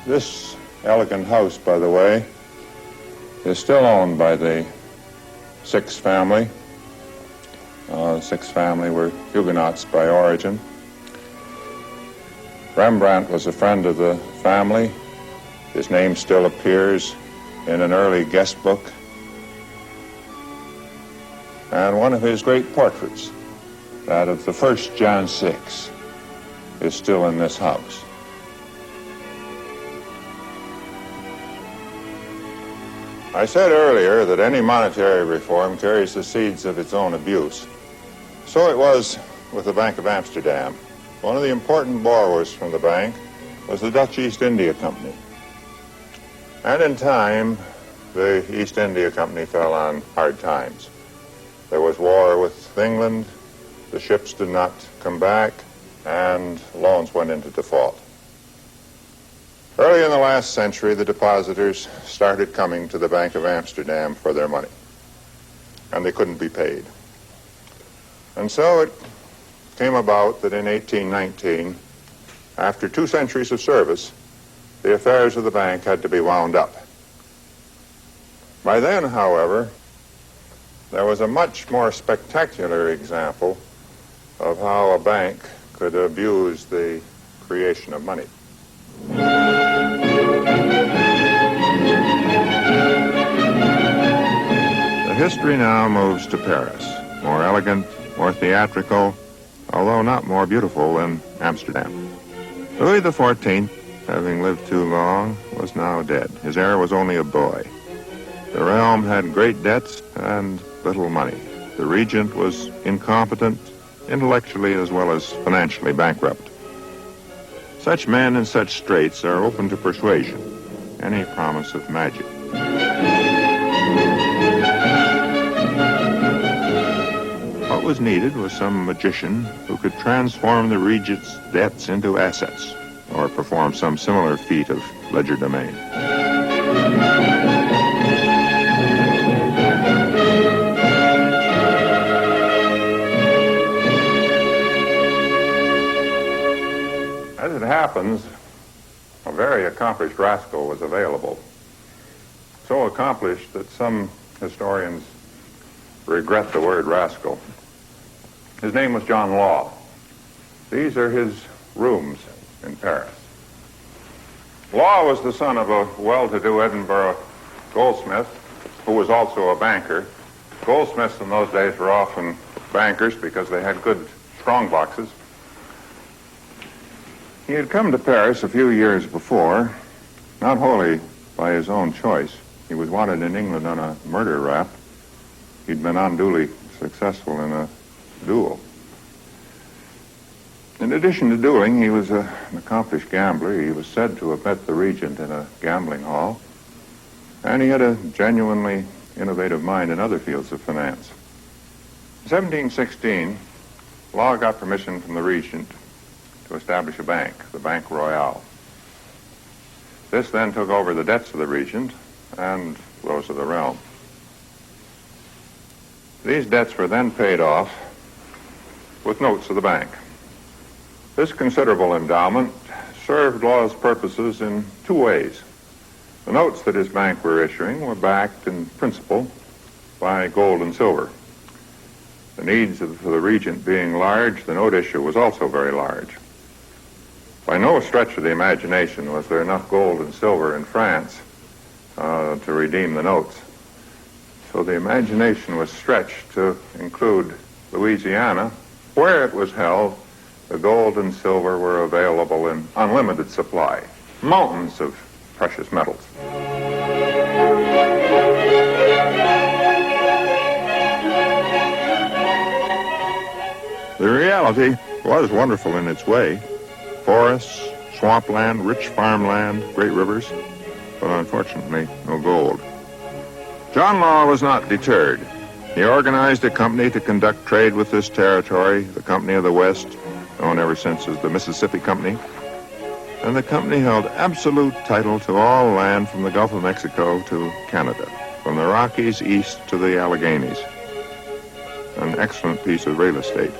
This elegant house, by the way, is still owned by the Six family. Six family were Huguenots by origin. Rembrandt was a friend of the family. His name still appears in an early guest book. And one of his great portraits, that of the first John VI, is still in this house. I said earlier that any monetary reform carries the seeds of its own abuse. So it was with the Bank of Amsterdam. One of the important borrowers from the bank was the Dutch East India Company. And in time, the East India Company fell on hard times. There was war with England, the ships did not come back, and loans went into default. Early in the last century, the depositors started coming to the Bank of Amsterdam for their money, and they couldn't be paid. And so it came about that in 1819, after 2 centuries of service, the affairs of the bank had to be wound up. By then, however, there was a much more spectacular example of how a bank could abuse the creation of money. The history now moves to Paris, more elegant, more theatrical, although not more beautiful than Amsterdam. Louis XIV, having lived too long, was now dead. His heir was only a boy. The realm had great debts and little money. The regent was incompetent, intellectually as well as financially bankrupt. Such men in such straits are open to persuasion, any promise of magic. What was needed was some magician who could transform the regent's debts into assets, or perform some similar feat of legerdemain. As it happens, a very accomplished rascal was available. So accomplished that some historians regret the word rascal. His name was John Law. These are his rooms in Paris. Law was the son of a well-to-do Edinburgh goldsmith who was also a banker. Goldsmiths in those days were often bankers because they had good strong boxes. He had come to Paris a few years before, not wholly by his own choice. He was wanted in England on a murder rap. He'd been unduly successful in a duel. In addition to dueling, he was an accomplished gambler. He was said to have met the regent in a gambling hall, and he had a genuinely innovative mind in other fields of finance. In 1716, Law got permission from the regent to establish a bank, the Bank Royal. This then took over the debts of the regent and those of the realm. These debts were then paid off with notes of the bank. This considerable endowment served Law's purposes in 2 ways. The notes that his bank were issuing were backed in principal by gold and silver. The needs of the regent being large, the note issue was also very large. By no stretch of the imagination was there enough gold and silver in France to redeem the notes. So the imagination was stretched to include Louisiana, where it was held. The gold and silver were available in unlimited supply, mountains of precious metals. The reality was wonderful in its way. Forests, swampland, rich farmland, great rivers, but unfortunately no gold. John Law was not deterred. He organized a company to conduct trade with this territory, the Company of the West, known ever since as the Mississippi Company. And the company held absolute title to all land from the Gulf of Mexico to Canada, from the Rockies east to the Alleghenies. An excellent piece of real estate.